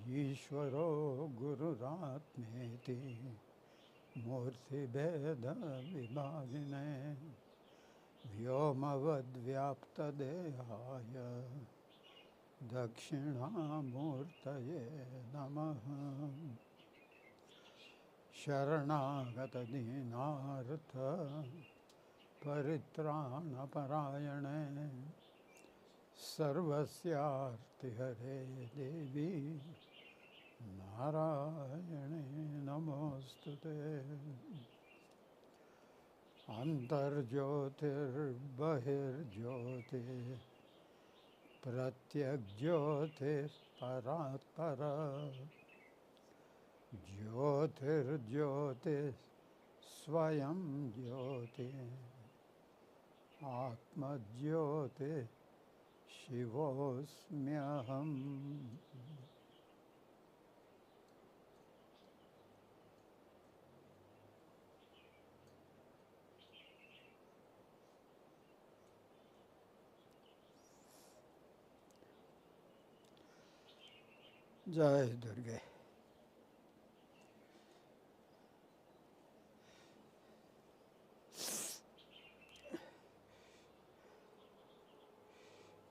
ईश्वरो गुरुरात्मेति मूर्तिभेदविभागिने व्योमवद्व्याप्तदेहाय दक्षिणामूर्तये नमः। शरणागतदीनार्थ परित्राणपरायणे सर्वस्यार्तिहरे देवी नारायणे नमोस्तुते। अन्तर्ज्योतिर्बहिर्ज्योतिः प्रत्यग्ज्योतिः परात्पर ज्योतिर्ज्योतिः स्वयं ज्योतिः आत्मज्योतिः शिवोऽस्म्यहम्। जय दुर्गे।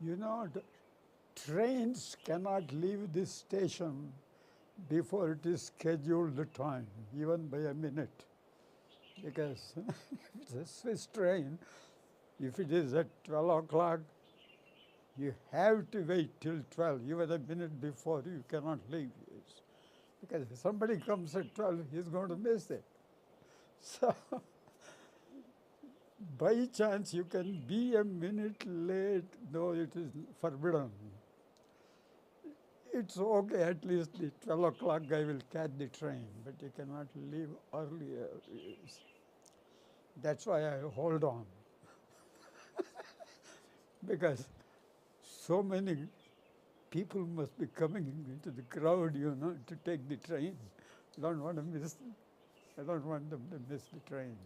You know, trains cannot leave this station before it is scheduled time, even by a minute. Because it's a Swiss train, if it is at 12 o'clock, you have to wait till 12, even a minute before you cannot leave. Because if somebody comes at 12, he's going to miss it. So, by chance, you can be a minute late, though it is forbidden. It's okay, at least the 12 o'clock guy will catch the train, but you cannot leave earlier. That's why I hold on. Because so many people must be coming into the crowd, to take the train. I don't want them to miss the train.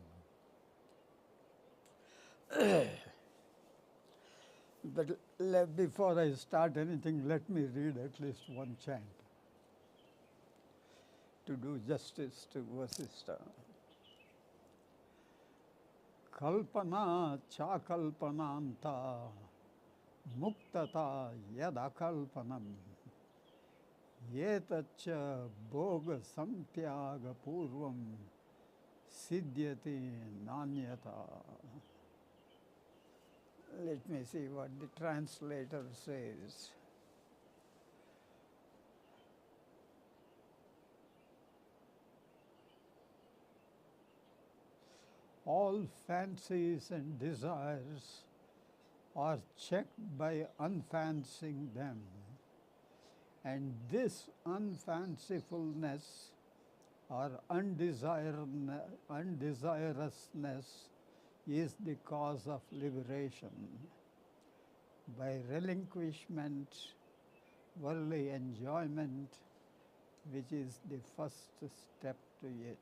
But before I start anything, let me read at least one chant to do justice to Vasishtha. Kalpana cha kalpananta muktata yadakalpanam yetacha bhoga samtyaga purvam siddhyati nanyata. Let me see what the translator says. All fancies and desires are checked by unfancying them, and this unfancifulness or undesirousness is the cause of liberation. By relinquishment, worldly enjoyment, which is the first step to it.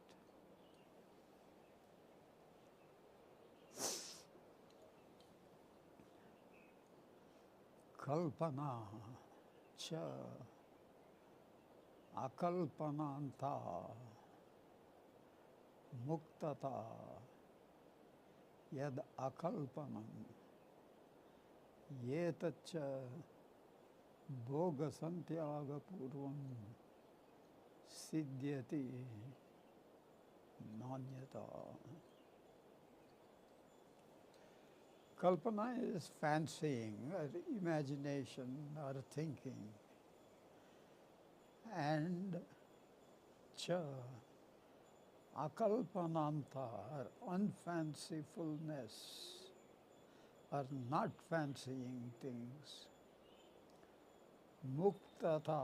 Kalpana cha akalpananta muktata yad akalpanam yetacha bhoga santyaga purvam siddhyati nanyata. Kalpana is fancying, or imagination, or thinking. And cha, akalpananta, or unfancifulness, or not fancying things. Muktata,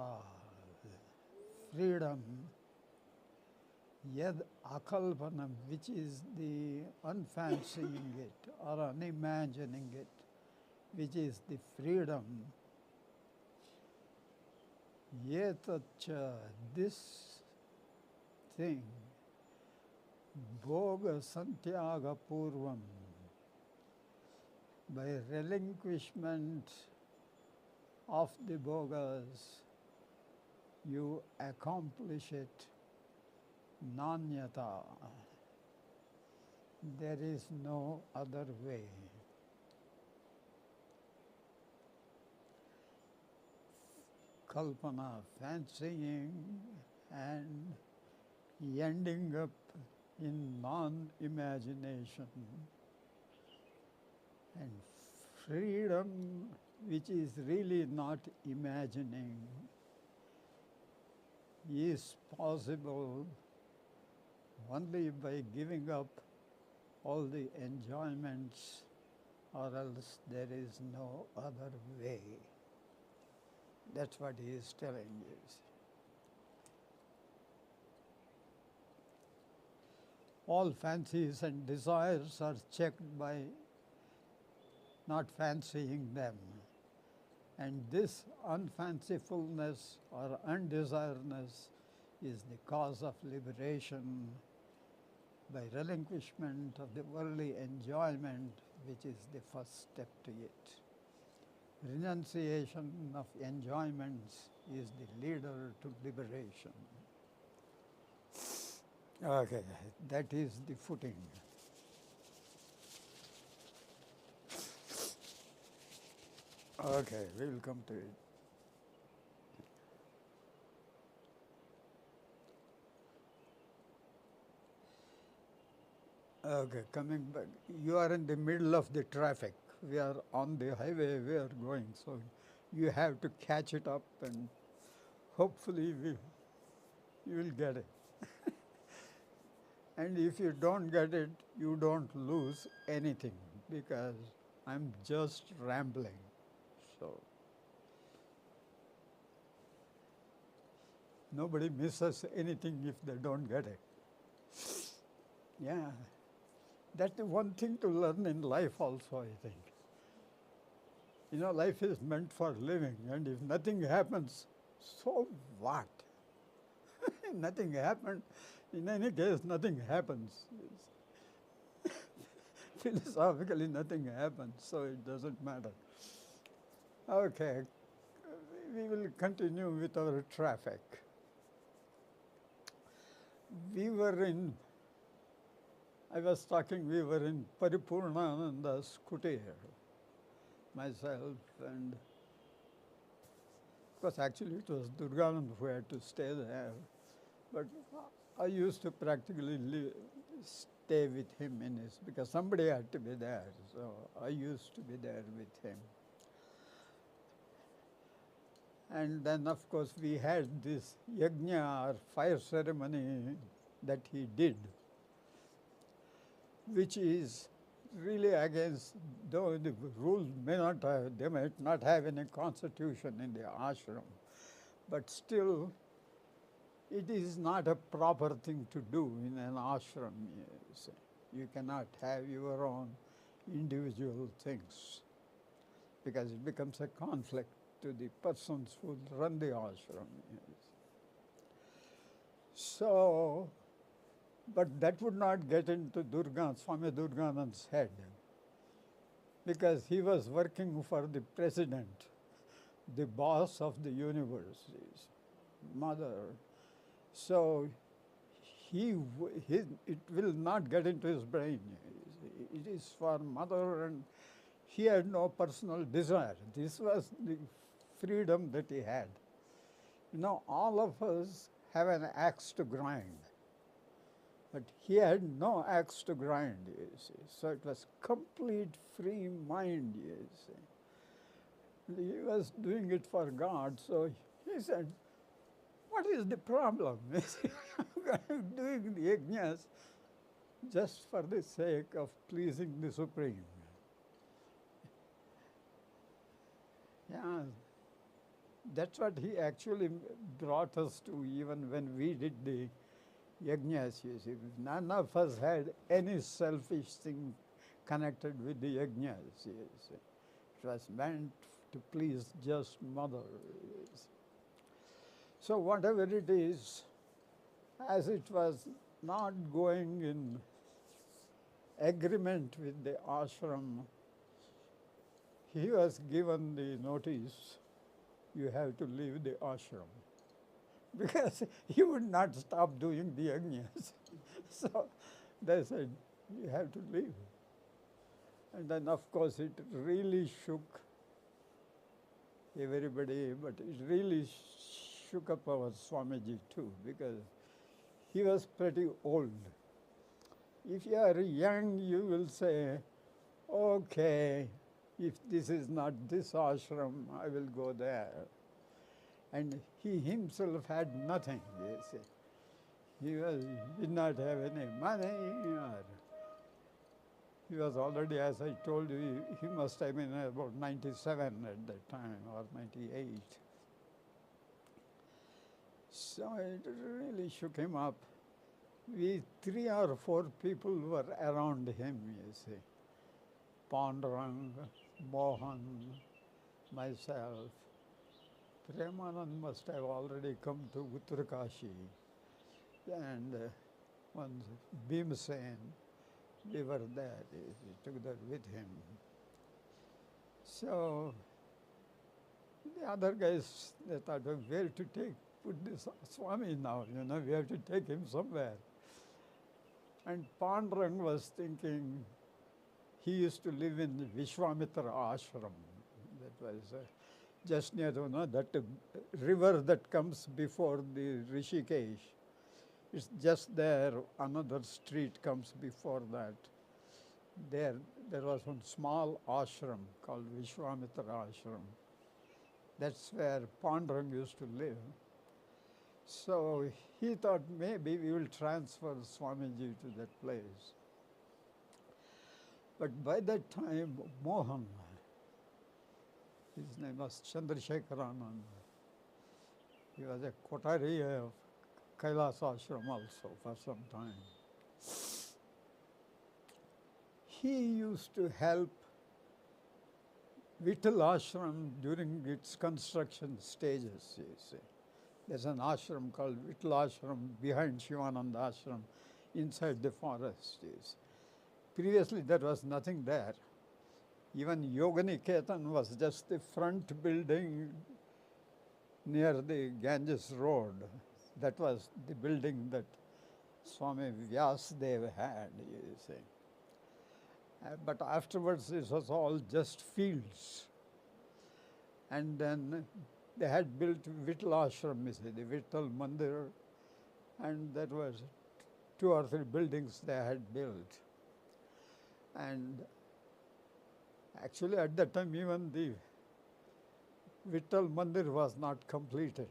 freedom. Yad akalpanam, which is the unfancying it or unimagining it, which is the freedom. Yetacha, this thing, bhoga santyaga purvam, by relinquishment of the bhogas, you accomplish it nanyata. There is no other way. Kalpana, fancying, and ending up in non-imagination, and freedom, which is really not imagining, is possible only by giving up all the enjoyments, or else there is no other way. That's what he is telling you. All fancies and desires are checked by not fancying them. And this unfancifulness or undesiredness is the cause of liberation by relinquishment of the worldly enjoyment, which is the first step to it. Renunciation of enjoyments is the leader to liberation. Okay, that is the footing. Okay, we will come to it. Okay, coming back. You are in the middle of the traffic. We are on the highway, we are going. So you have to catch it up, and hopefully you will get it. And if you don't get it, you don't lose anything, because I'm just rambling. So nobody misses anything if they don't get it. Yeah. That's the one thing to learn in life also, I think. You know, life is meant for living, and if nothing happens, so what? Nothing happened. In any case, nothing happens. Philosophically, nothing happens, so it doesn't matter. Okay, we will continue with our traffic. We were in Paripurnananda's kutir, myself, and of course actually it was Durganand who had to stay there, but I used to practically stay with him in his, because somebody had to be there, so I used to be there with him. And then of course we had this yajna or fire ceremony that he did, which is really against, though the rules may not have, they might not have any constitution in the ashram, but still it is not a proper thing to do in an ashram. Yes. You cannot have your own individual things, because it becomes a conflict to the persons who run the ashram. Yes. So, but that would not get into Swami Durganand's head, because he was working for the president, the boss of the universe, his mother. So it will not get into his brain. It is for mother, and he had no personal desire. This was the freedom that he had. You know, all of us have an axe to grind, but he had no axe to grind, you see. So it was complete free mind, you see. He was doing it for God, so he said, what is the problem? I'm doing the yajnas just for the sake of pleasing the Supreme. Yeah, that's what he actually brought us to, even when we did the yajnas, you see. None of us had any selfish thing connected with the yajnas, you see. It was meant to please just Mother. Yes. So whatever it is, as it was not going in agreement with the ashram, he was given the notice, you have to leave the ashram. because he would not stop doing the yajnas. So they said, you have to leave. And then, of course, it really shook everybody, but it really shook up our Swamiji too, because he was pretty old. If you are young, you will say, okay, if this is not this ashram, I will go there. And he himself had nothing, you see. He did not have any money, or he was already, as I told you, he must have been about 97 at that time, or 98. So it really shook him up. We 3 or 4 people were around him, you see. Pandurang, Mohan, myself. Premanand must have already come to Uttarakashi. And once Bhimsen, we were there, we took that with him. So the other guys, they thought, well, where to put this Swami now, we have to take him somewhere. And Pandurang was thinking, he used to live in the Vishwamitra ashram. That was just near, that river that comes before the Rishikesh. It's just there, another street comes before that. There was one small ashram called Vishwamitra ashram. That's where Pandurang used to live. So he thought maybe we will transfer Swamiji to that place. But by that time, Mohan, his name was Chandrasekharanand, he was a Kotari of Kailas ashram also for some time. He used to help Vittal ashram during its construction stages, you see. There's an ashram called Vittal ashram behind Shivananda ashram inside the forest. You see. Previously there was nothing there. Even Yoganiketan was just the front building near the Ganges Road. That was the building that Swami Vyasdev had, you see. But afterwards it was all just fields. And then they had built Vittal ashram, you see, the Vittal Mandir, and that was 2 or 3 buildings they had built. And actually at that time even the Vittal Mandir was not completed.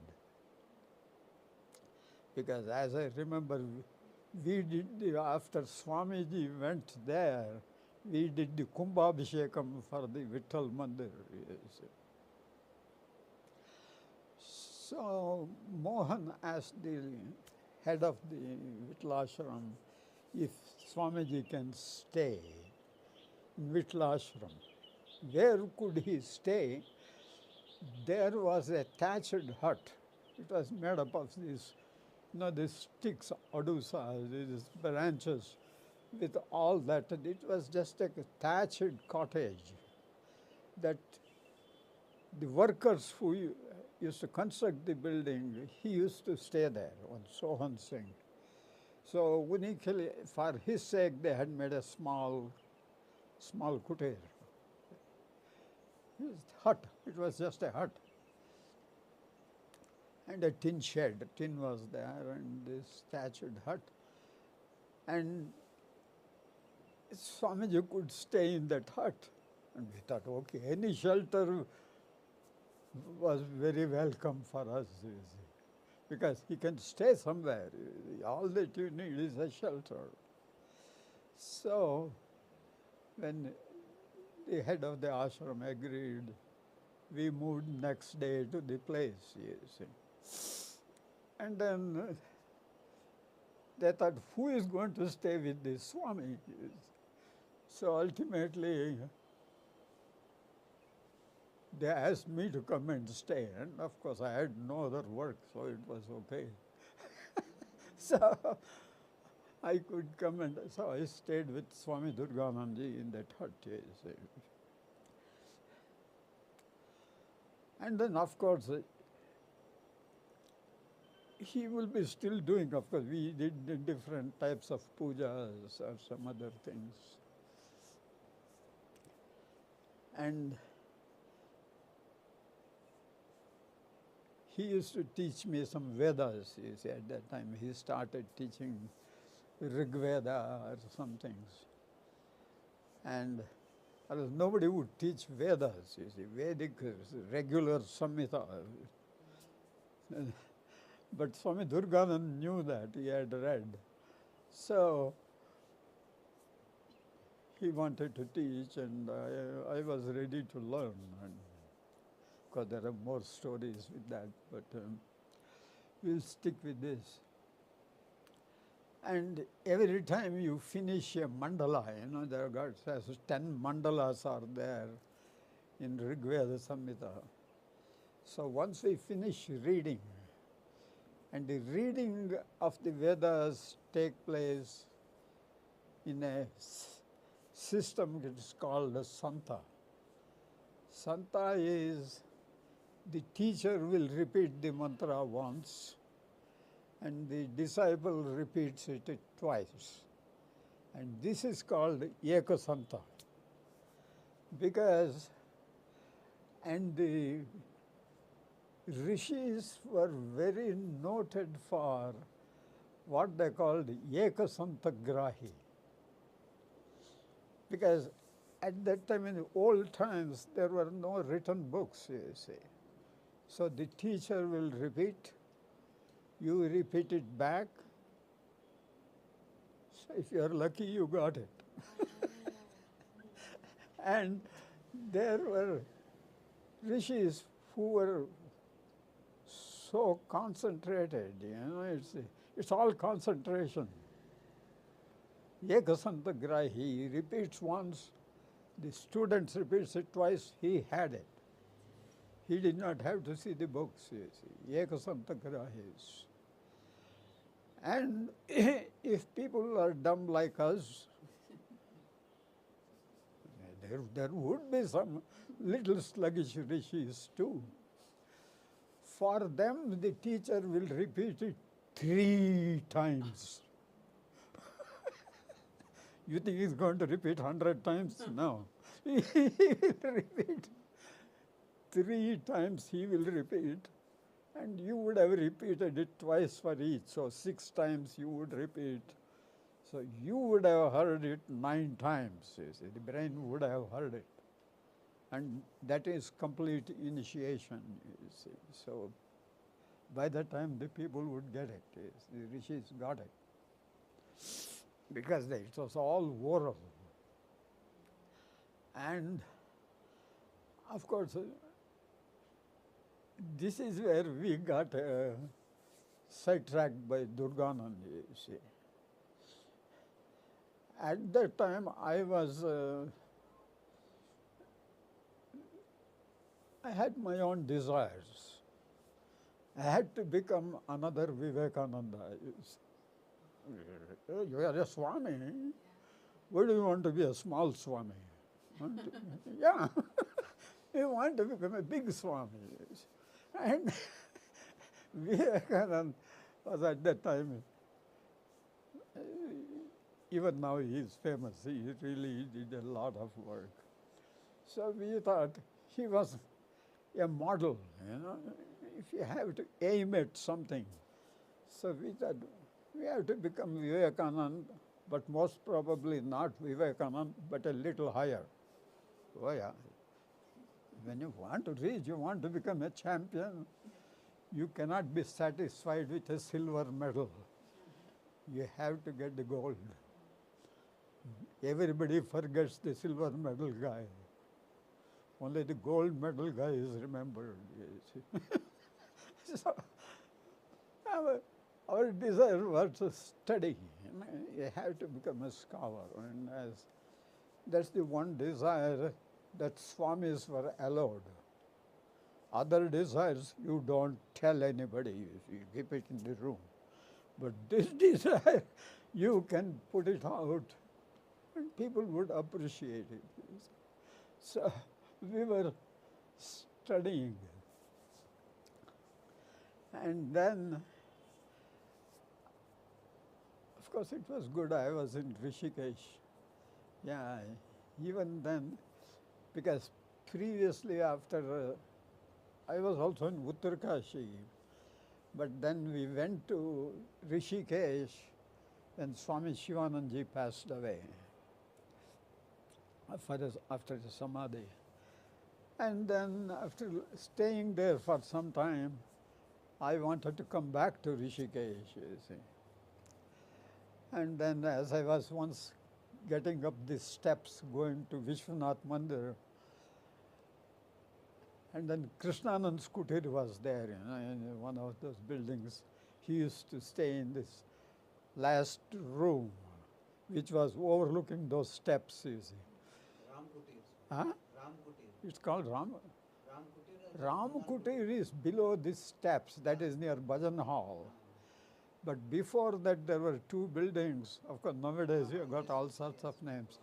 Because as I remember, we did, after Swamiji went there, we did the Kumbhabhishekam for the Vittal Mandir. Yes. So Mohan asked the head of the Vittal ashram if Swamiji can stay in Vittal ashram. Where could he stay? There was a thatched hut. It was made up of these, these sticks, adusas, these branches, with all that. And it was just a thatched cottage that the workers who used to construct the building, he used to stay there, one Sohan Singh. So uniquely, for his sake, they had made a small kutir. Hut, it was just a hut. And a tin shed, tin was there, and this thatched hut. And Swamiji could stay in that hut. And we thought, okay, any shelter was very welcome for us, you see, because he can stay somewhere. All that you need is a shelter. So when the head of the ashram agreed, we moved next day to the place, you see. And then they thought, who is going to stay with this Swami? So ultimately, they asked me to come and stay. And of course, I had no other work, so it was okay. So I could come, and so I stayed with Swami Durgananji in that hut. You see. And then, of course, he will be still doing, of course. We did different types of pujas or some other things. And he used to teach me some Vedas, you see, at that time. He started teaching Rig Veda or some things. And nobody would teach Vedas, you see. Vedic is regular Samhita. But Swami Durganand knew that, he had read. So he wanted to teach, and I was ready to learn. And because there are more stories with that, but we'll stick with this. And every time you finish a mandala, there are God says 10 mandalas are there in Rig Veda Samhita. So once we finish reading, and the reading of the Vedas take place in a system that is called a Santa. Santa is the teacher will repeat the mantra once, and the disciple repeats it twice. And this is called Ekasanta. Because, and the rishis were very noted for what they called Ekasantagrahi. Because at that time, in the old times, there were no written books, you see. So the teacher will repeat, you repeat it back. So if you are lucky, you got it. And there were rishis who were so concentrated, it's all concentration. Ekasantagrahi, he repeats once, the students repeats it twice, he had it. He did not have to see the books, you see. Ekasantagrahis. And if people are dumb like us, there would be some little sluggish rishis too. For them, the teacher will repeat it 3 times. You think he's going to repeat 100 times? No. He will repeat 3 times, he will repeat. And you would have repeated it twice for each, so 6 times you would repeat. So you would have heard it 9 times, you see. The brain would have heard it. And that is complete initiation, you see. So by the time the people would get it, the rishis got it. Because it was all oral. And of course, this is where we got sidetracked by Durganand, you see. At that time, I had my own desires. I had to become another Vivekananda. You are a Swami. Why do you want to be a small Swami? Yeah, you want to become a big Swami. And Vivekananda was at that time, even now he is famous, he really did a lot of work. So we thought he was a model, if you have to aim at something. So we thought we have to become Vivekananda, but most probably not Vivekananda, but a little higher. Oh yeah. When you want to reach, you want to become a champion, you cannot be satisfied with a silver medal. You have to get the gold. Everybody forgets the silver medal guy. Only the gold medal guy is remembered. So, our desire was to study. You have to become a scholar. And that's the one desire that Swamis were allowed. Other desires, you don't tell anybody. You keep it in the room. But this desire, you can put it out, and people would appreciate it. So we were studying. And then Of course, it was good. I was in Rishikesh. Yeah, even then, because previously I was also in Uttarkashi, but then we went to Rishikesh when Swami Shivanandaji passed away after the Samadhi. And then after staying there for some time, I wanted to come back to Rishikesh, you see. And then as I was once getting up these steps going to Vishwanath Mandir, and then Krishnanand Kutir was there, in one of those buildings. He used to stay in this last room, which was overlooking those steps, you see. Ram Kutir. Huh? Ram Kutir. It's called Ram. Ram Kutir. Ram Kutir is below these steps, that is near Bhajan Hall. But before that, there were two buildings. Of course, nowadays you have got all sorts of names.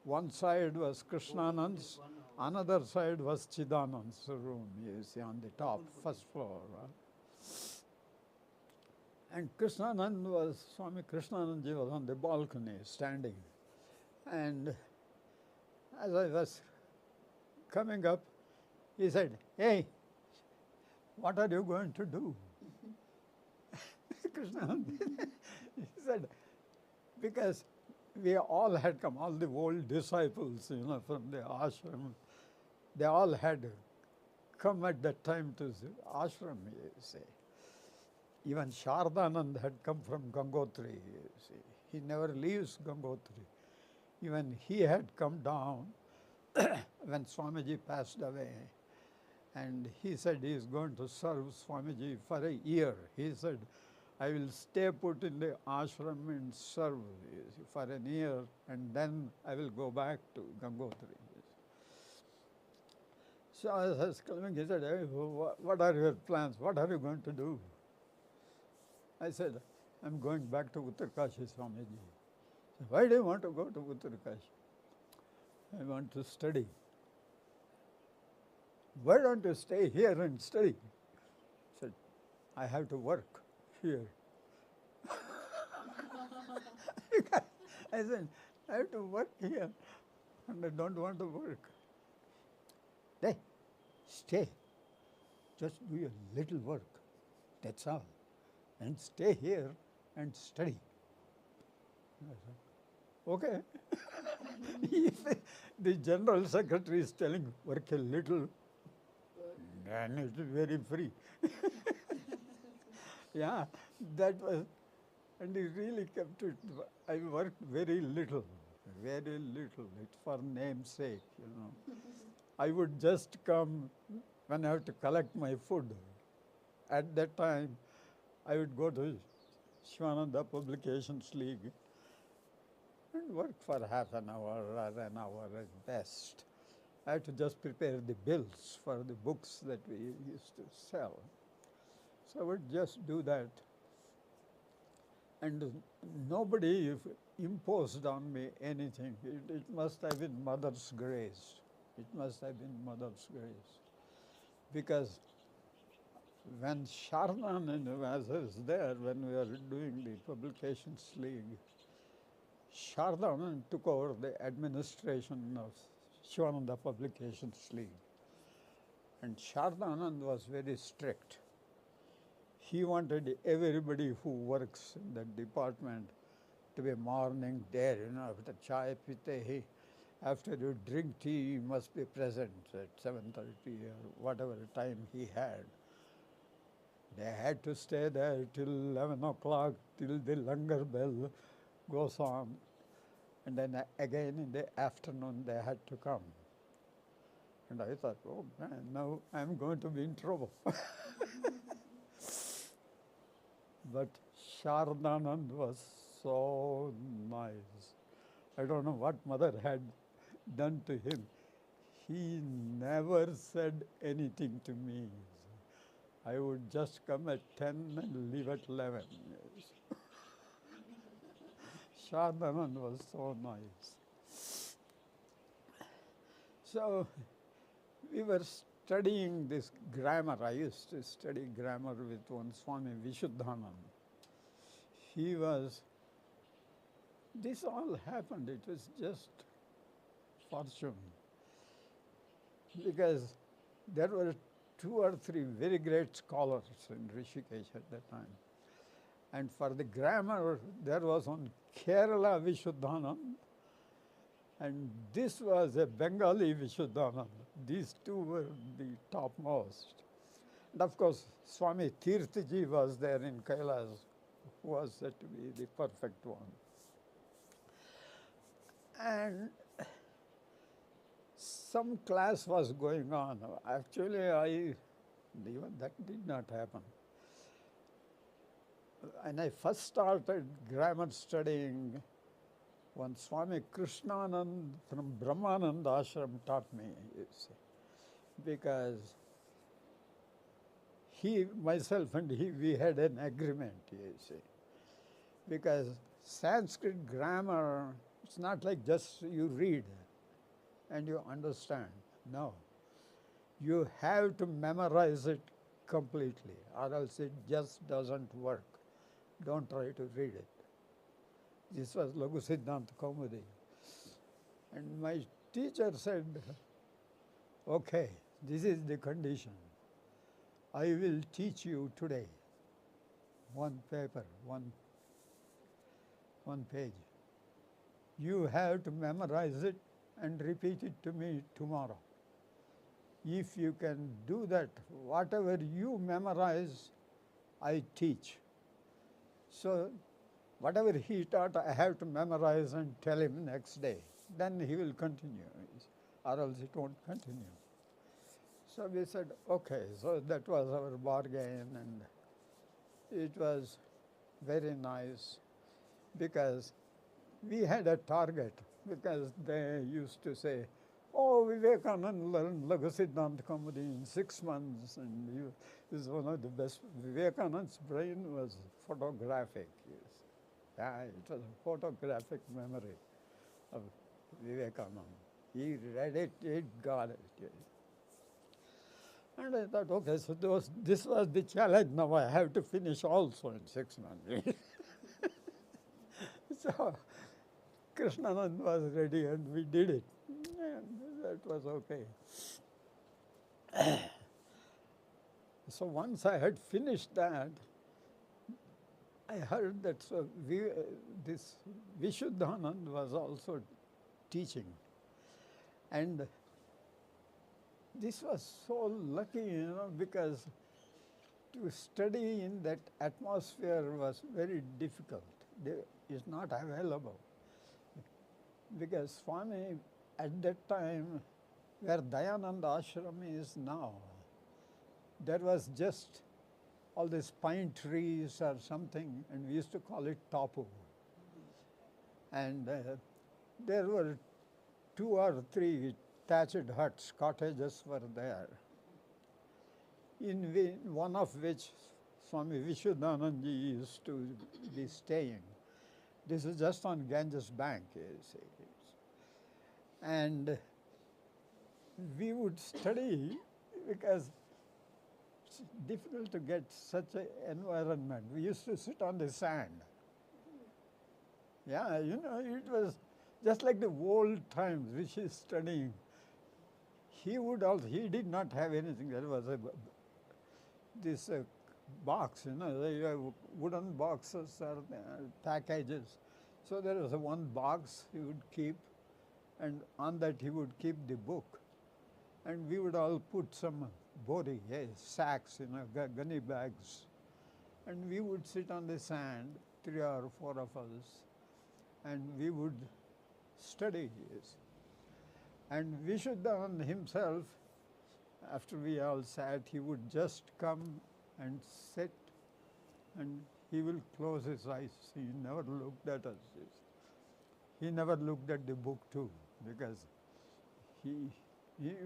One side was Krishnanand's, another side was Chidanand's room, you see, on the top, first floor. And Swami Krishnanandji was on the balcony, standing. And as I was coming up, he said, "Hey, what are you going to do?" Krishnanand, he said, because we all had come, all the old disciples, from the ashram, they all had come at that time to the ashram, you see. Even Shardanand had come from Gangotri, you see. He never leaves Gangotri. Even he had come down when Swamiji passed away. And he said he is going to serve Swamiji for a year. He said, I will stay put in the ashram and serve for a year, and then I will go back to Gangotri. So as I was coming, he said, hey, what are your plans? What are you going to do? I said, I'm going back to Uttarkashi, Swamiji. He said, why do you want to go to Uttarkashi? I want to study. Why don't you stay here and study? I said, I have to work here. I said, I have to work here, and I don't want to work. Hey, stay. Just do a little work. That's all. And stay here and study. I said, okay. If the general secretary is telling work a little, then it is very free. Yeah, that was, and he really kept it. I worked very little. It's for namesake, I would just come when I have to collect my food. At that time, I would go to Shivananda Publications League and work for half an hour or an hour at best. I had to just prepare the bills for the books that we used to sell. So I would just do that. And nobody imposed on me anything. It must have been Mother's grace. It must have been Mother's grace. Because when Shardanand, as I was there, when we were doing the Publications League, Shardanand took over the administration of Shivananda Publications League. And Shardanand was very strict. He wanted everybody who works in that department to be morning there, after chai pite, after you drink tea, you must be present at 7:30 or whatever time he had. They had to stay there till 11 o'clock, till the langar bell goes on. And then again in the afternoon they had to come. And I thought, oh man, now I'm going to be in trouble. But Shardanand was so nice. I don't know what mother had done to him. He never said anything to me. I would just come at 10 and leave at 11. Shardanand was so nice. So we were studying this grammar. I used to study grammar with one Swami Vishuddhanand. He was This all happened. It was just fortune. Because there were two or three very great scholars in Rishikesh at that time. And for the grammar, there was one Kerala Vishuddhanand, and this was a Bengali Vishuddhanand. These two were the topmost. And of course, Swami Tirthaji was there in Kailas, who was said to be the perfect one. And some class was going on. Actually, even that did not happen. When I first started grammar studying, one Swami Krishnanand from Brahmananda Ashram taught me, you see, because myself and he, we had an agreement, you see, because Sanskrit grammar, it's not like just you read and you understand. No, you have to memorize it completely, or else it just doesn't work. Don't try to read it. This was Laghu Siddhanta Kaumudi. And my teacher said, okay, this is the condition. I will teach you today one paper, one page. You have to memorize it and repeat it to me tomorrow. If you can do that, whatever you memorize, I teach. So whatever he taught, I have to memorize and tell him next day. Then he will continue, or else it won't continue. So we said, okay, so that was our bargain, and it was very nice because we had a target, because they used to say, oh, Vivekananda learned Laghu Siddhanta Kaumudi in 6 months, and he is one of the best. Vivekananda's brain was photographic. Yes. Yeah, it was a photographic memory of Vivekananda. He read it, he got it. Yes. And I thought, okay, so this was the challenge. Now I have to finish also in 6 months. So Krishnanand was ready and we did it. And that was okay. So once I had finished that, I heard that this Vishuddhanand was also teaching. And this was so lucky, because to study in that atmosphere was very difficult. It's not available. Because Swami, at that time, where Dayananda Ashram is now, there was just all these pine trees or something, and we used to call it tapu. And there were 2 or 3 thatched huts, cottages were there, in one of which Swami Vishuddhananji used to be staying. This is just on Ganges bank, you see. And we would study because it's difficult to get such an environment. We used to sit on the sand. Yeah, it was just like the old times, which is studying. He did not have anything. There was this box, wooden boxes or packages. So there was one box he would keep, and on that he would keep the book. And we would all put some bori, sacks, gunny bags. And we would sit on the sand, 3 or 4 of us, and we would study. And Vishuddhanand himself, after we all sat, he would just come and sit, and he will close his eyes. He never looked at us. He never looked at the book too, because he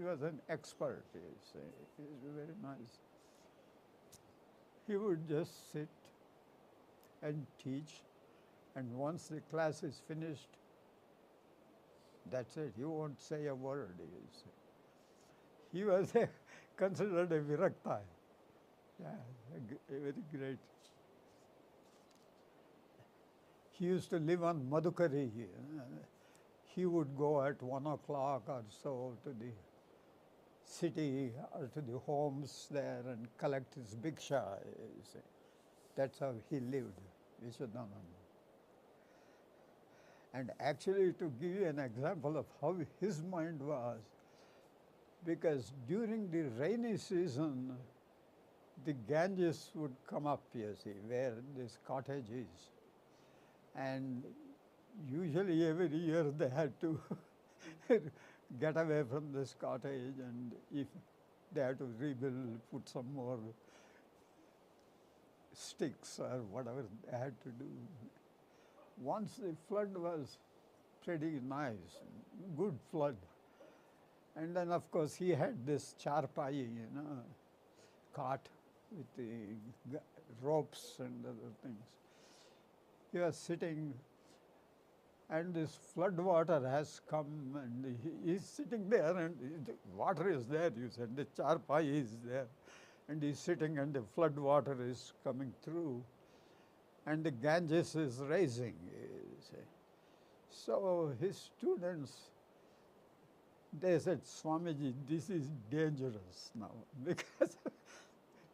was an expert. He's very nice. He would just sit and teach, and once the class is finished, that's it. You won't say a word. He was considered a virakta. Yeah, a very great. He used to live on Madhukari. He would go at 1 o'clock or so to the city or to the homes there and collect his bhiksha. You see. That's how he lived, Vishuddhananda. And actually, to give you an example of how his mind was, because during the rainy season, the Ganges would come up, you see, where this cottage is. And usually every year they had to get away from this cottage, and if they had to rebuild, put some more sticks or whatever they had to do. Once the flood was pretty nice, good flood. And then, of course, he had this charpai, cart with the ropes and other things. He was sitting, and this flood water has come, and he is sitting there, and the water is there, you said, the charpai is there, and he's sitting, and the flood water is coming through, and the Ganges is rising, you see. So his students, they said, Swamiji, this is dangerous now, because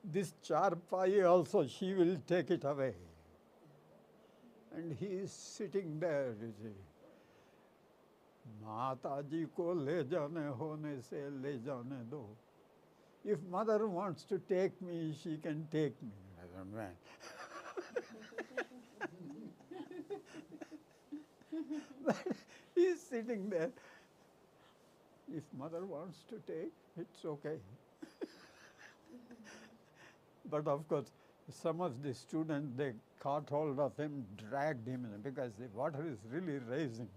this charpai also, she will take it away. And he is sitting there, you see. Mataji ko le jane hone se le jane do. If mother wants to take me, she can take me. I said, man. But he's sitting there. If mother wants to take, it's okay. But of course, some of the students, they caught hold of him, dragged him in, because the water is really rising.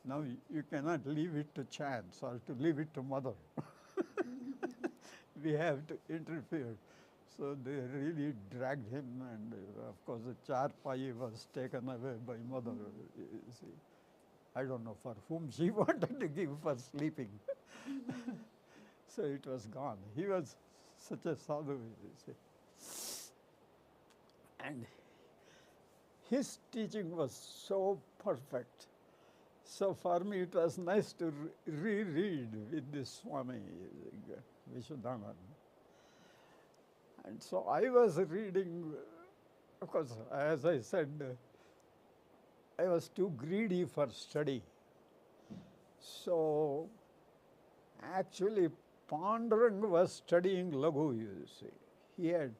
Now you cannot leave it to chance or to leave it to mother. We have to interfere. So they really dragged him, and of course the charpai was taken away by mother. You see. I don't know for whom she wanted to give for sleeping. So it was gone. He was such a sadhu, you see. And his teaching was so perfect. So for me it was nice to reread with this Swami, Vishuddhananda. And so I was reading, of course, as I said, I was too greedy for study. So actually Pandurang was studying Laghu, you see. He had,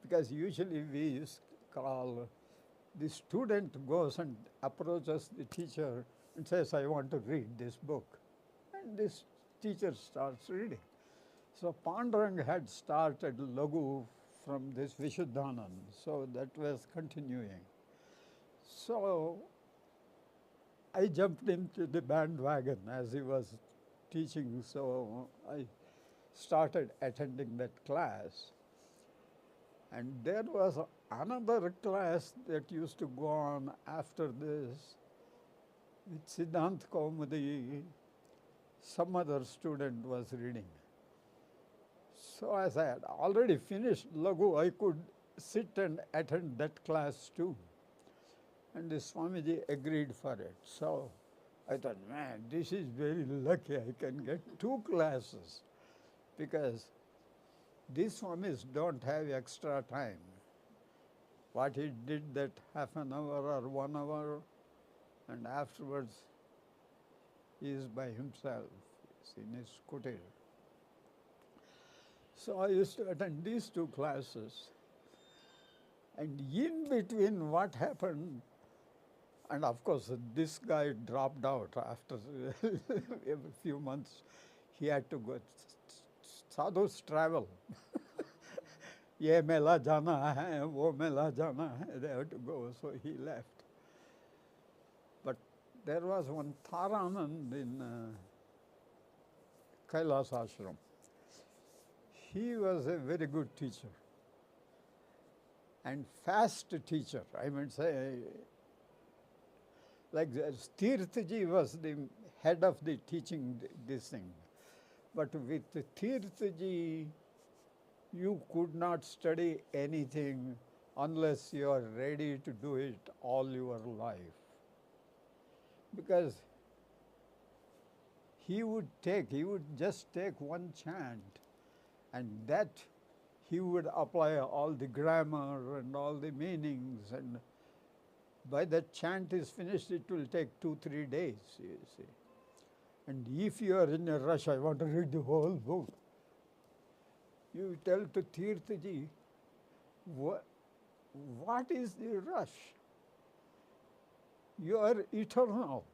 because usually we used to call, the student goes and approaches the teacher and says, I want to read this book. And this teacher starts reading. So Pandurang had started Laghu from this Vishuddhananda, so that was continuing. So I jumped into the bandwagon as he was teaching, so I started attending that class. And there was another class that used to go on after this with Siddhant Kaumudi. Some other student was reading. So as I had already finished Laghu, I could sit and attend that class too. And the Swamiji agreed for it. So I thought, man, this is very lucky. I can get 2 classes, because these Swamis don't have extra time. What he did that half an hour or 1 hour, and afterwards he is by himself in his kutir. So I used to attend these 2 classes, and in between what happened, and of course this guy dropped out after a few months. He had to go. Sadhus travel. Ye mela jana hai, wo mela jana hai. They have to go, so he left. But there was one Taranand in Kailas Ashram. He was a very good teacher and fast teacher. I would say, like Tirthaji was the head of the teaching this thing. But with Tirthaji, you could not study anything unless you are ready to do it all your life. Because he would just take one chant, and that he would apply all the grammar and all the meanings, and by the chant is finished, it will take 2-3 days, you see. And if you are in a rush, I want to read the whole book, you tell to Tirthaji, what is the rush? You are eternal.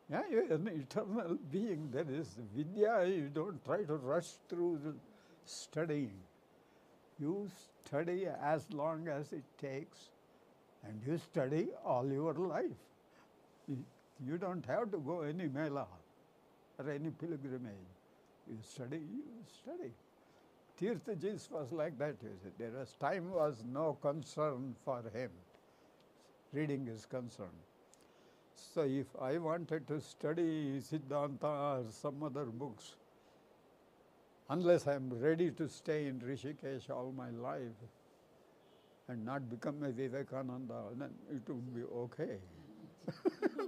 Yeah, you are an eternal being. There is Vidya, you don't try to rush through the studying. You study as long as it takes, and you study all your life. You don't have to go any mela or any pilgrimage. You study. Tirthaji's was like that, you see. There was time was no concern for him. Reading is concerned. So if I wanted to study Siddhanta or some other books, unless I am ready to stay in Rishikesh all my life and not become a Vivekananda, then it would be okay.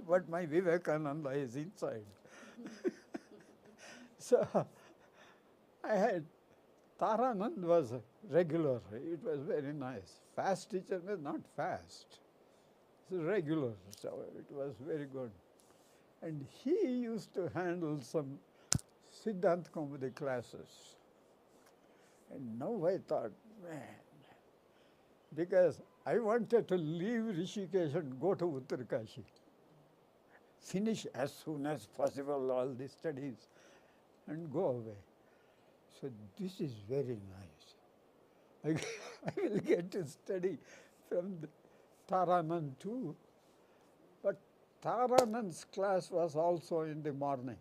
But my Vivekananda is inside. So I had, Taranand was regular. It was very nice. Fast teacher was not fast. It's regular, so it was very good. And he used to handle some Siddhanta Kaumudi classes. And now I thought, man, because I wanted to leave Rishikesh and go to Uttarkashi. Finish as soon as possible all the studies and go away. So this is very nice. I will get to study from Taranand too. But Taranand's class was also in the morning.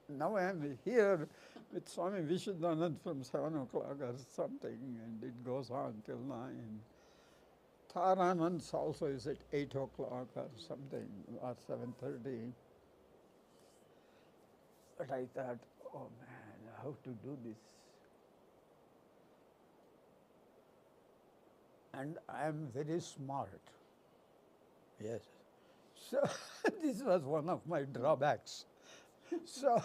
Now I am here with Swami Vishuddhanand from 7 o'clock or something, and it goes on till 9. Taranand's also is at 8 o'clock or something, or 7:30. But I thought, oh man, how to do this? And I am very smart. Yes. So this was one of my drawbacks. So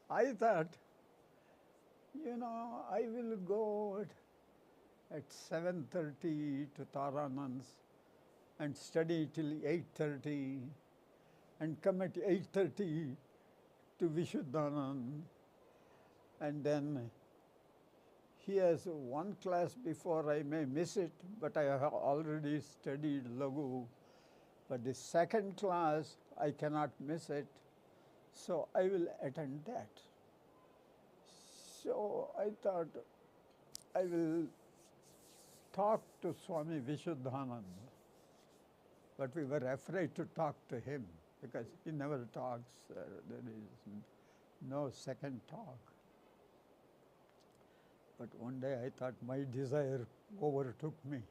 I thought, I will go at 7:30 to Taranand's and study till 8:30 and come at 8:30 to Vishuddhanand, and then he has one class before I may miss it, but I have already studied Lagu. But the second class, I cannot miss it, so I will attend that. So I thought I will talk to Swami Vishuddhanand, but we were afraid to talk to him because he never talks. There is no second talk. But one day I thought my desire overtook me.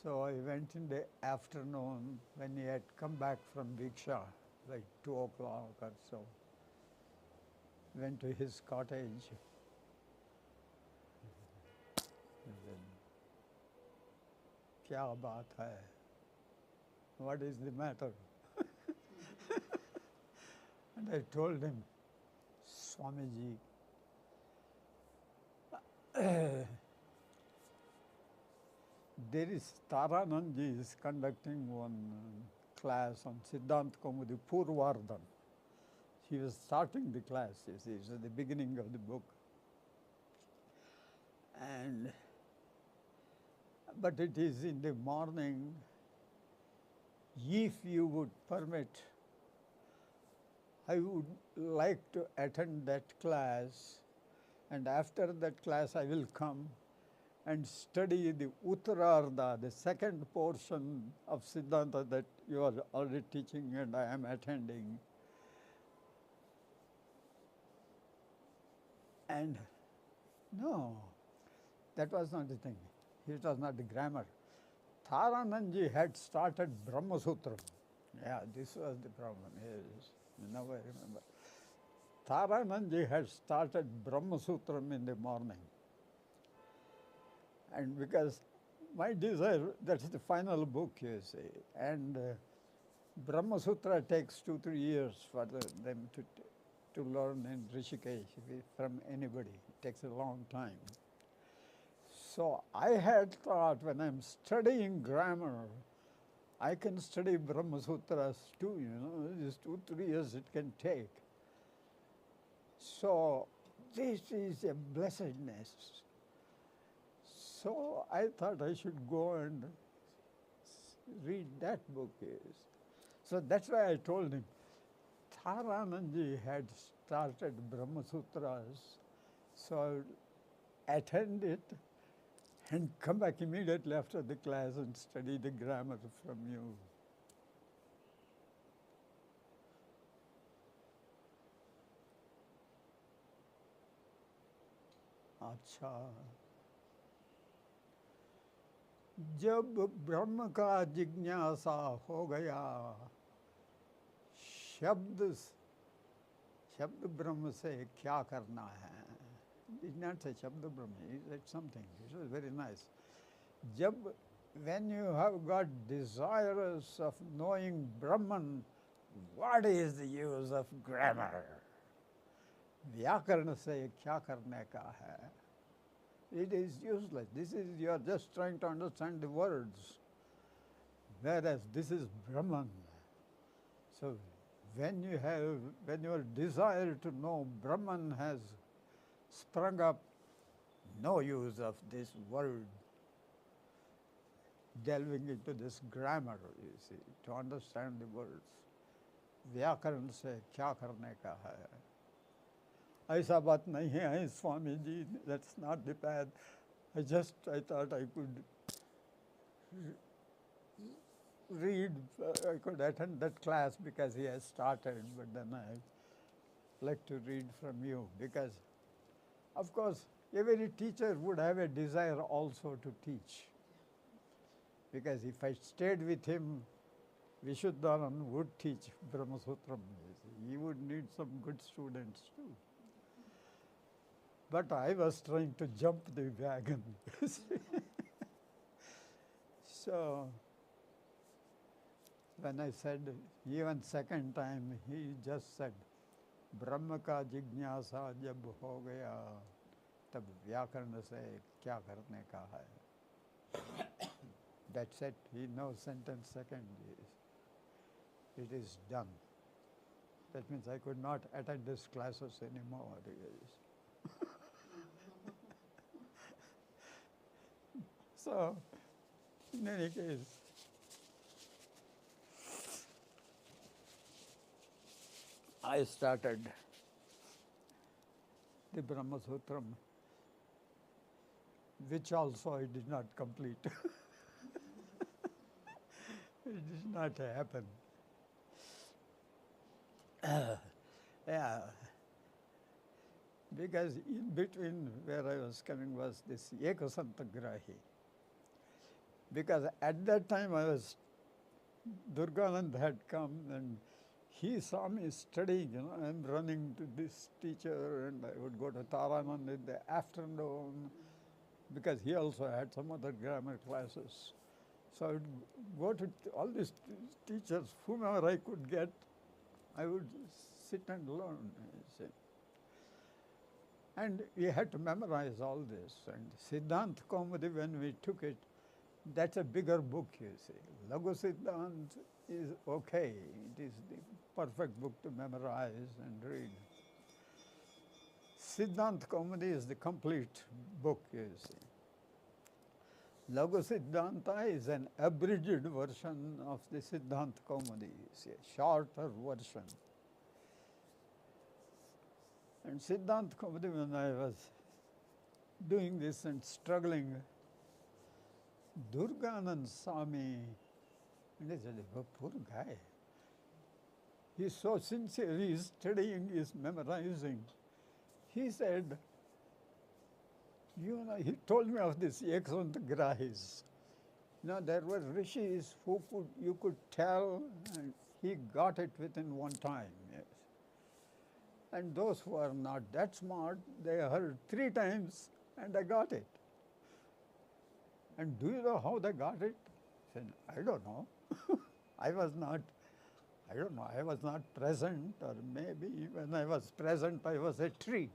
So I went in the afternoon when he had come back from Diksha, like 2 o'clock or so. Went to his cottage. And then, kya baat hai? What is the matter? And I told him, Swamiji, there is Taranandji is conducting one class on Siddhanta Kaumudi Purvardhan. He was starting the class, you see, it's at the beginning of the book. But it is in the morning. If you would permit, I would like to attend that class, and after that class I will come and study the Uttararda, the second portion of Siddhanta that you are already teaching and I am attending. And no, that was not the thing. It was not the grammar. Taranandji had started Brahma Sutram. Yeah, this was the problem. Yes, now I remember. Taranandji had started Brahma Sutram in the morning. And because my desire, that's the final book, you see. And Brahma Sutra takes 2-3 years for them to learn in Rishikesh from anybody. It takes a long time. So I had thought when I'm studying grammar, I can study Brahma Sutras too, these 2-3 years it can take. So this is a blessedness. So I thought I should go and read that book. So that's why I told him, Tharananji had started Brahma Sutras, so I would attend it and come back immediately after the class and study the grammar from you. अच्छा, जब ब्रह्म का जिज्ञासा हो गया, शब्द ब्रह्म से क्या करना है? Did not say Shabda Brahma, he said something. It was very nice. When you have got desirous of knowing Brahman, what is the use of grammar? व्याकरण से क्या करने का है? It is useless. You are just trying to understand the words. Whereas this is Brahman. So when your desire to know Brahman has sprung up, no use of this word, delving into this grammar, you see, to understand the words. व्याकरण से क्या करने का है? ऐसा बात नहीं है Swami ji, that's not the path. I thought I could read, I could attend that class because he has started, but then I like to read from you because, of course, every teacher would have a desire also to teach. Because if I stayed with him, Vishuddhanand would teach Brahma Sutram. He would need some good students too. But I was trying to jump the wagon. So, when I said, even second time, he just said, ब्रह्म का जिज्ञासा जब हो गया तब व्याकरण से क्या करने का है? That's it. He knows sentence second. It is done. That means I could not attend these classes anymore. So, in any case, I started the Brahma Sutram, which also I did not complete. It did not happen. Yeah, because in between where I was coming was this Ekasantagrahi. Because at that time Durganand had come and he saw me studying, I'm running to this teacher and I would go to Taranand in the afternoon because he also had some other grammar classes. So I would go to all these teachers, whomever I could get, I would sit and learn. And we had to memorize all this. And Siddhant Kaumudi, when we took it, that's a bigger book, you see. Lagu Siddhant is okay. It is the perfect book to memorize and read. Siddhant Kaumudi is the complete book, you see. Lagu Siddhanta is an abridged version of the Siddhant Kaumudi, a shorter version. And Siddhant Kaumudi, when I was doing this and struggling, Durganand saw me, and he said, "Oh, poor guy. He's so sincere, he's studying, he's memorizing." He said, he told me of this Eksantagrahis. There were rishis who you could tell, and he got it within one time. Yes. And those who are not that smart, they heard 3 times, and I got it. And do you know how they got it? I said, I don't know. I was not present, or maybe when I was present, I was a tree.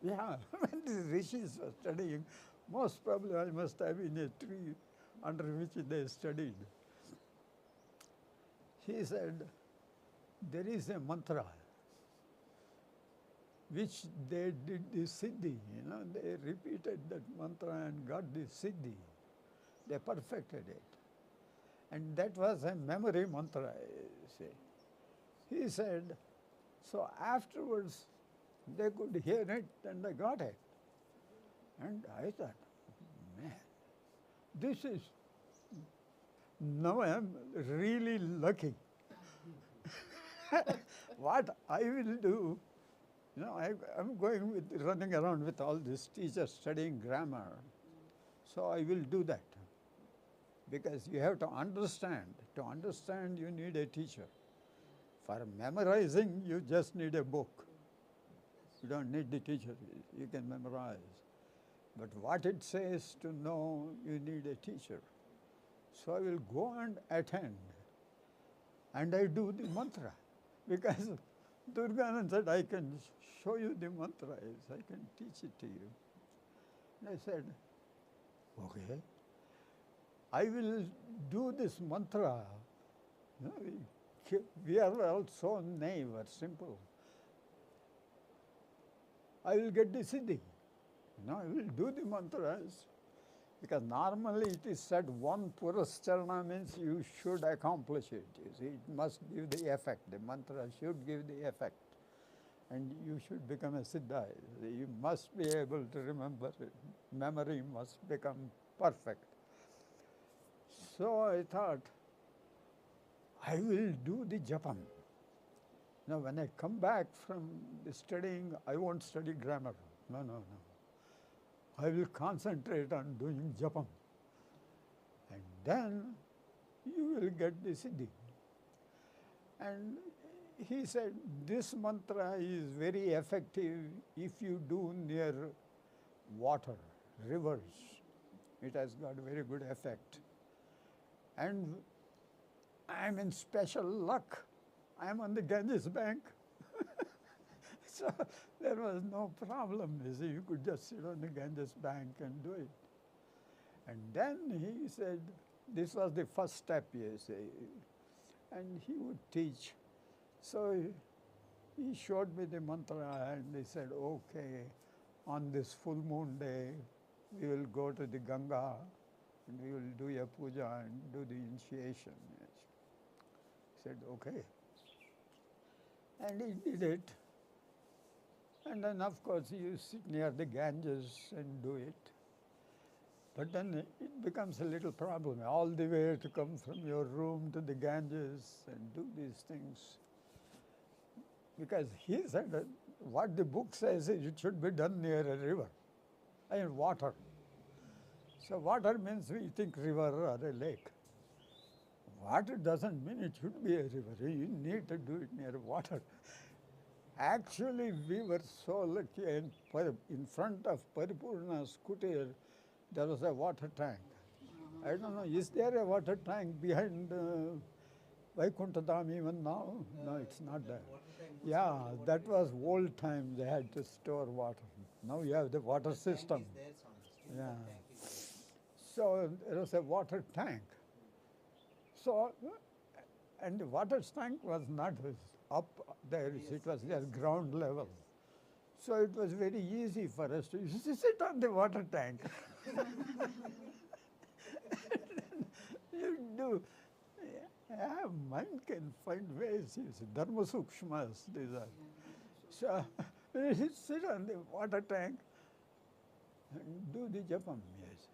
Yeah, when the rishis were studying, most probably I must have been a tree under which they studied. He said, there is a mantra which they did the siddhi, they repeated that mantra and got the siddhi. They perfected it. And that was a memory mantra, you see. He said, so afterwards they could hear it and they got it. And I thought, man, this is, now I am really lucky. What I will do, I'm running around with all these teachers studying grammar. So I will do that. Because you have to understand. To understand, you need a teacher. For memorizing, you just need a book. You don't need the teacher. You can memorize. But what it says to know, you need a teacher. So I will go and attend. And I do the mantra. Because Durganand said, I can show you the mantras. I can teach it to you. And I said, okay. I will do this mantra. We are all so naive or simple. I will get the siddhi. I will do the mantras. Because normally it is said one purascharana means you should accomplish it. You see, it must give the effect. The mantra should give the effect. And you should become a siddha. You must be able to remember it. Memory must become perfect. So I thought, I will do the japam. Now when I come back from the studying, I won't study grammar. No. I will concentrate on doing japam. And then you will get the siddhi. And he said, this mantra is very effective if you do near water, rivers. It has got very good effect. And I am in special luck. I am on the Ganges bank. So there was no problem. You see, you could just sit on the Ganges bank and do it. And then he said, this was the first step, you see. And he would teach. So he showed me the mantra and he said, okay, on this full moon day, we will go to the Ganga and we will do your puja and do the initiation. Yes. He said, okay. And he did it. And then, of course, you sit near the Ganges and do it. But then it becomes a little problem, all the way to come from your room to the Ganges and do these things. Because he said that what the book says is it should be done near a river, and water. So water means we think river or a lake. Water doesn't mean it should be a river. You need to do it near water. Actually, we were so lucky, and in front of Paripurna's kutir, there was a water tank. I don't know, is there a water tank behind Vaikuntadam even now? No, it's not there. Yeah, that was old time, they had to store water. Now you have the water system. Yeah. So there was a water tank. So, and the water tank was not up there, it was at ground level. So it was very easy for us to sit on the water tank. You do. Yeah, mind can find ways. Dharma sukshmas, these are. So you sit on the water tank and do the japam, yes.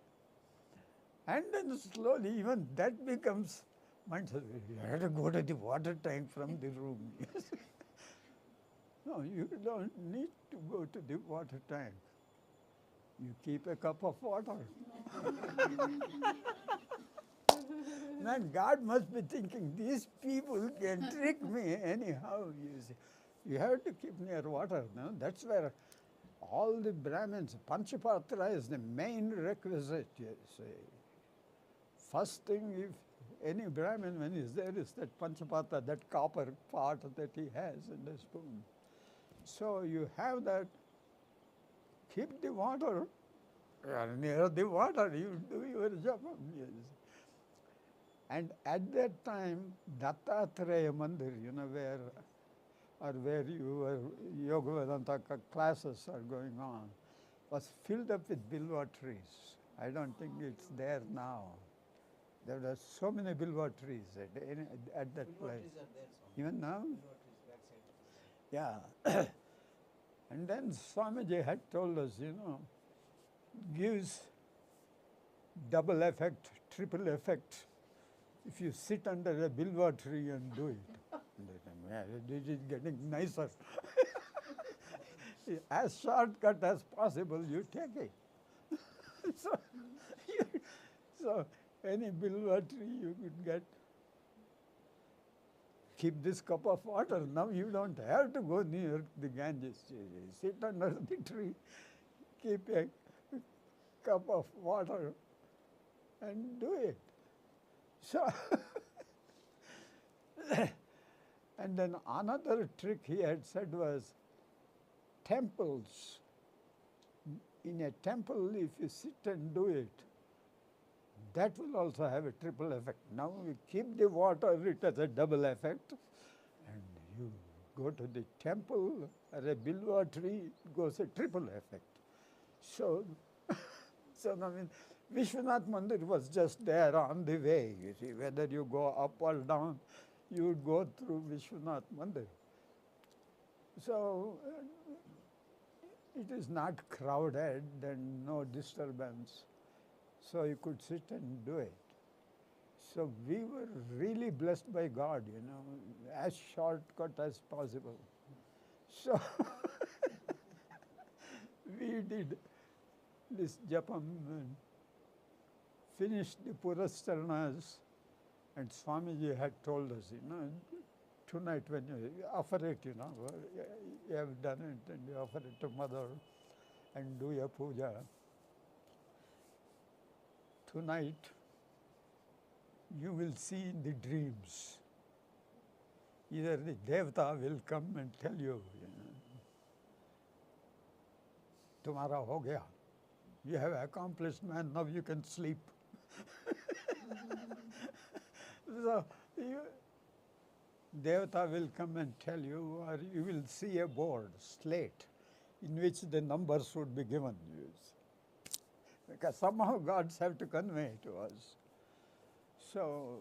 And then slowly, even that becomes, mind says, you have to go to the water tank from the room. Yes. No, you don't need to go to the water tank. You keep a cup of water. Man, God must be thinking, these people can trick me anyhow, you see. You have to keep near water, no? That's where all the Brahmins, Panchapatra is the main requisite, you see. First thing, if any Brahmin, when he's there, is that Panchapatra, that copper pot that he has in the spoon. So you have that, keep the water, you are near the water, you do your japam. Yes. And at that time, Dattatreya Mandir, where your Yoga Vedanta classes are going on, was filled up with bilwa trees. I don't think it's there now. There were so many bilwa trees at that Bilwa place. trees are there, Swami. Even now? Bilwa trees backside. Yeah. And then Swamiji had told us, gives double effect, triple effect if you sit under a bilwa tree and do it. It is getting nicer. As shortcut as possible, you take it. so any bilwa tree you could get. Keep this cup of water. Now you don't have to go near the Ganges. Sit under the tree, keep a cup of water and do it. So, and then another trick he had said was temples. In a temple, if you sit and do it, that will also have a triple effect. Now you keep the water, it has a double effect. And you go to the temple or a bilwa tree, it goes a triple effect. So, Vishwanath Mandir was just there on the way. You see, whether you go up or down, you would go through Vishwanath Mandir. So, it is not crowded and no disturbance. So you could sit and do it. So we were really blessed by God, as shortcut as possible. So we did this japam and finished the Purastharanas, and Swamiji had told us, tonight when you offer it, you have done it and you offer it to Mother and do your puja. Tonight, you will see in the dreams. Either the Devta will come and tell you, Tumhara ho gaya. You have accomplished, man, now you can sleep. So, Devta will come and tell you, or you will see a board, slate, in which the numbers would be given. Because somehow gods have to convey to us. So,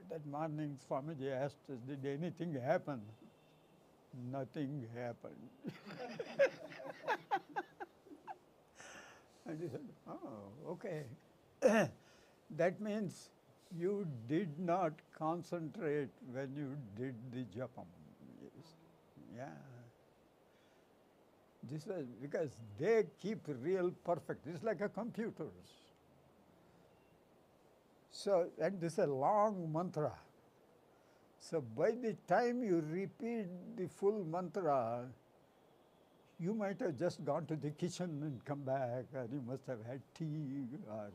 that morning Swamiji asked us, did anything happen? Nothing happened. And he said, oh, okay. That means you did not concentrate when you did the japam. Yes. Yeah. This was because they keep real perfect. It's like a computers. So, and this is a long mantra. So by the time you repeat the full mantra, you might have just gone to the kitchen and come back, or you must have had tea, or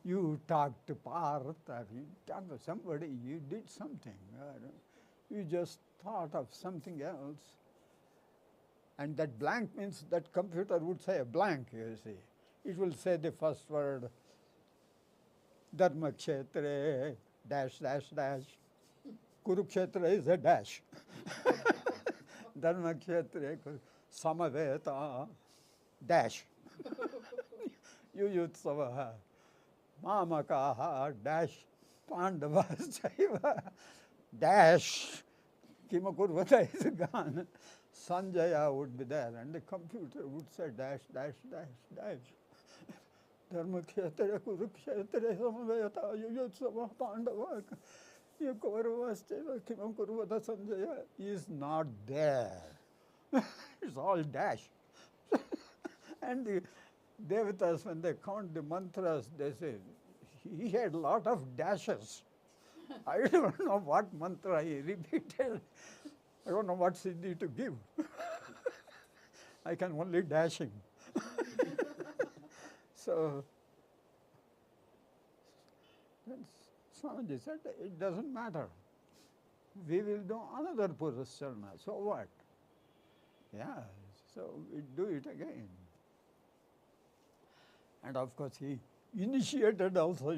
you talked to Parth, or you talked to somebody, you did something, or you just thought of something else. And that blank means that computer would say a blank, you see. It will say the first word, Dharma Kshetre, dash, dash, dash. Kurukshetra is a dash. Dharma Kshetre, Samaveta, dash. Yuyutsavaha, Mamakaha, dash, Pandavas, Chaiva, dash. Kimakurvata is gone. Sanjaya would be there, and the computer would say dash, dash, dash, dash. Dharma Kshetra, Kurukshetra, Samaveta, Yuyutsava, Pandava, Kauravasteva, Kimakurvata, Sanjaya is not there. It's all dash. And the Devatas, when they count the mantras, they say, he had a lot of dashes. I don't know what mantra he repeated. I don't know what siddhi to give. I can only dash him. So then Swamiji said, it doesn't matter. We will do another Purusharna, so what? Yeah, so we do it again. And of course he initiated also,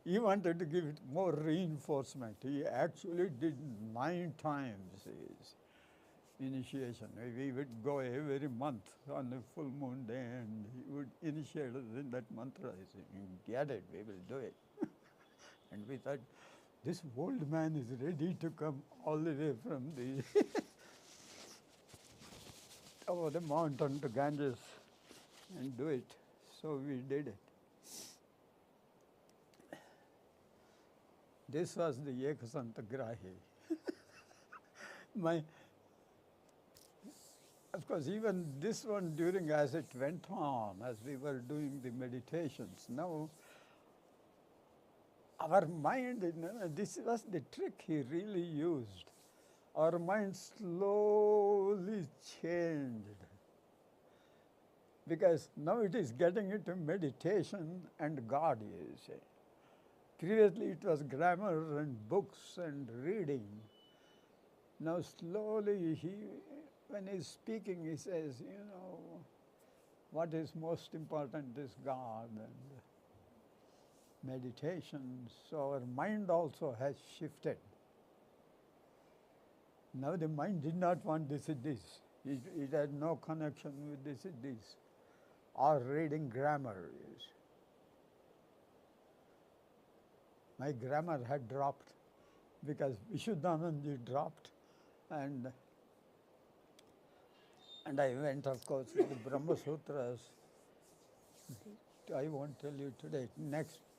he wanted to give it more reinforcement. He actually did 9 times his initiation. We would go every month on the full moon day and he would initiate us in that mantra. He said, get it, we will do it. And we thought, this old man is ready to come all the way from the top of the mountain to Ganges and do it. So we did it. This was the Ekasantagrahi. Of course, even this one during as it went on, as we were doing the meditations, now our mind, this was the trick he really used. Our mind slowly changed. Because now it is getting into meditation and God, you say. Previously it was grammar and books and reading. Now slowly when he's speaking, he says, what is most important is God and meditation. So our mind also has shifted. Now the mind did not want this and this. It had no connection with this and this. Or reading grammar. My grammar had dropped because Vishuddhanandi dropped, and I went, of course, to the Brahma Sutras. I won't tell you today.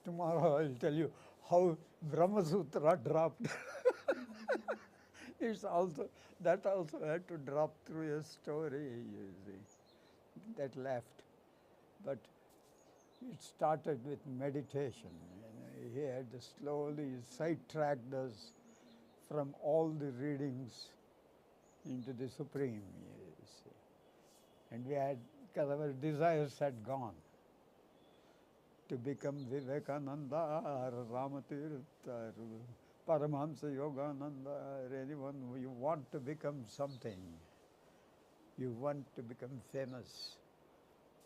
Tomorrow I'll tell you how Brahma Sutra dropped. That also had to drop through a story, you see, that left. But it started with meditation. He had to slowly sidetracked us from all the readings into the Supreme, you see. And because our desires had gone to become Vivekananda or Ramatirtha or Paramahamsa Yogananda or anyone. You want to become something. You want to become famous.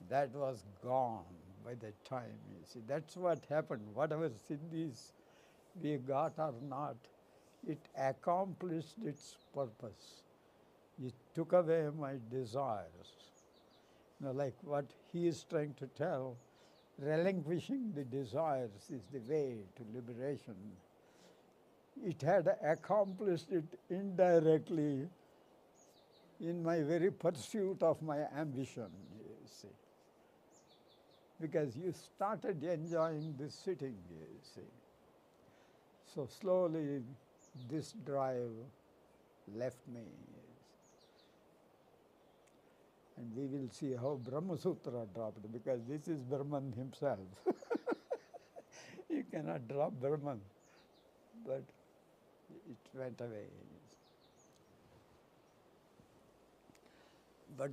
That was gone by that time, you see. That's what happened. Whatever siddhis we got or not, it accomplished its purpose. It took away my desires. Like what he is trying to tell, relinquishing the desires is the way to liberation. It had accomplished it indirectly in my very pursuit of my ambition, you see. Because you started enjoying this sitting, you see. So slowly this drive left me. And we will see how Brahma Sutra dropped, because this is Brahman himself. You cannot drop Brahman, but it went away. But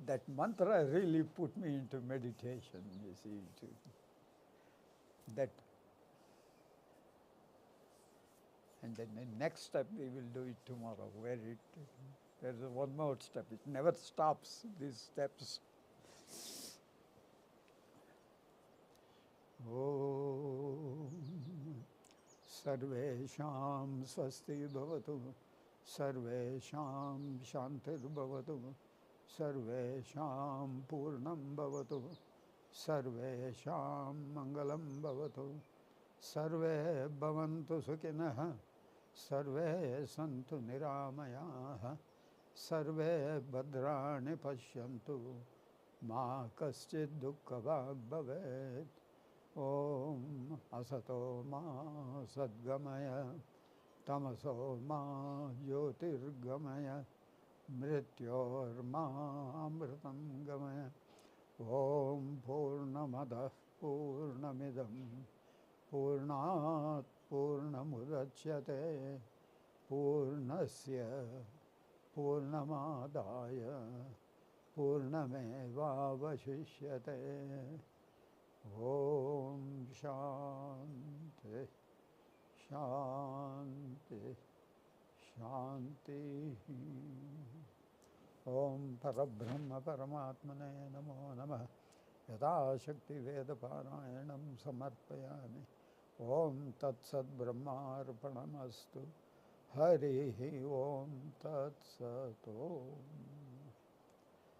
that mantra really put me into meditation, you see. And then the next step we will do it tomorrow, where there's one more step. It never stops, these steps. Om Sarvesham Swasti Bhavatu Sarvesham Shantir Bhavatu Sarvesham Purnam Bhavatu Sarvesham Mangalam Bhavatu Sarve Bhavantu Sukhinah Sarve Santu Niramayaha Sarve Bhadrani Pashyantu Ma Kaschid Dukkha Bhag Bhavet Om Asato Ma Sadgamaya Tamaso Ma Jyotirgamaya Mrityor Ma Amritam Gamaya Om Purnamada Purnamidam Purnat Purnamudachyate Purnasya पूर्णमादाय पूर्णमेवावशिष्यते। ओम शांति शांति शांति। ओम परब्रह्म परमात्मने नमो नमः। यथाशक्ति वेदपारायणं समर्पयामि। ओम तत्सद्ब्रह्मार्पणमस्तु। हरि ओम तत्सत्। ओम।